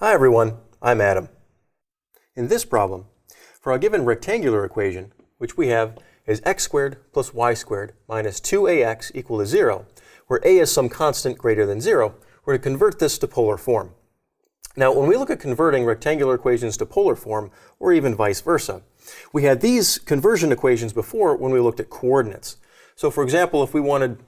Hi everyone, I'm Adam. In this problem, for a given rectangular equation, which we have is x squared plus y squared minus 2ax equal to 0, where a is some constant greater than 0, we're going to convert this to polar form. Now, when we look at converting rectangular equations to polar form, or even vice versa, we had these conversion equations before when we looked at coordinates. So for example, if we wanted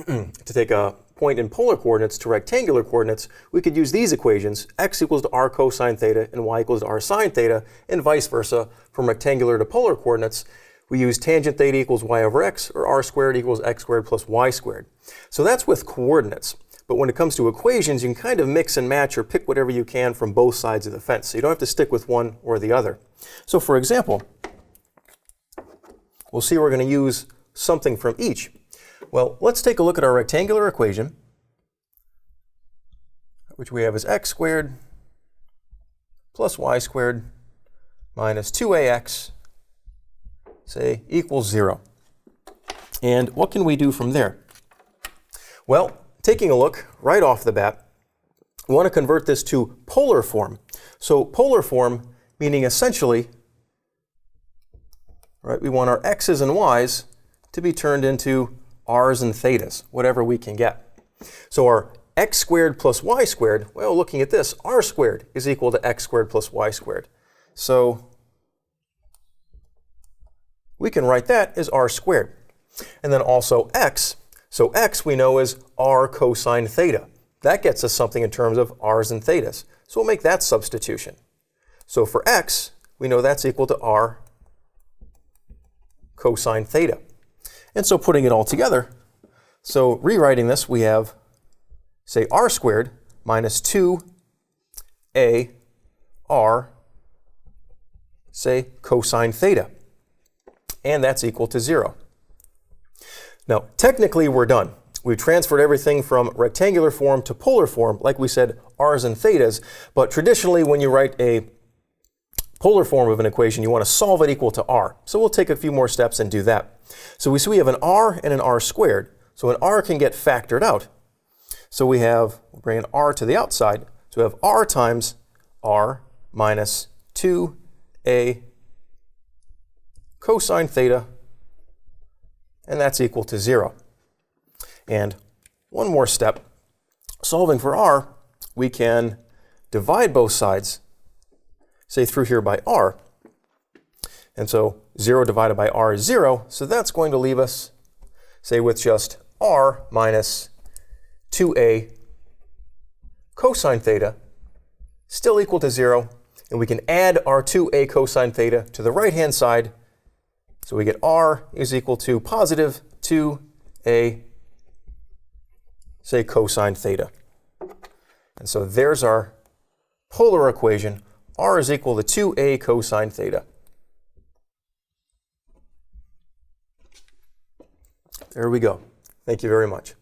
to take a point in polar coordinates to rectangular coordinates, we could use these equations, x equals to r cosine theta and y equals to r sine theta, and vice versa. From rectangular to polar coordinates, we use tangent theta equals y over x, or r squared equals x squared plus y squared. So that's with coordinates. But when it comes to equations, you can kind of mix and match or pick whatever you can from both sides of the fence. So you don't have to stick with one or the other. So for example, we'll see we're going to use something from each. Well, let's take a look at our rectangular equation, which we have as x squared plus y squared minus 2ax, say, equals 0. And what can we do from there? Well, taking a look right off the bat, we want to convert this to polar form. So polar form meaning essentially, right, we want our x's and y's to be turned into r's and thetas, whatever we can get. So our x squared plus y squared, well, looking at this, r squared is equal to x squared plus y squared. So we can write that as r squared. And then also x, so x we know is r cosine theta. That gets us something in terms of r's and thetas. So we'll make that substitution. So for x, we know that's equal to r cosine theta. And so putting it all together, so rewriting this, we have, say, r squared minus 2a r, say, cosine theta. And that's equal to 0. Now, technically, we're done. We've transferred everything from rectangular form to polar form, like we said, r's and thetas. But traditionally, when you write a polar form of an equation, you want to solve it equal to r. So we'll take a few more steps and do that. So we see we have an r and an r squared. So an r can get factored out. So we have, we'll bring an r to the outside. So we have r times r minus 2a cosine theta, and that's equal to 0. And one more step. Solving for r, we can divide both sides, say through here by r. And so 0 divided by r is 0, so that's going to leave us, say, with just r minus 2a cosine theta, still equal to 0, and we can add our 2a cosine theta to the right-hand side, so we get r is equal to positive 2a, say, cosine theta. And so there's our polar equation, r is equal to 2a cosine theta. There we go. Thank you very much.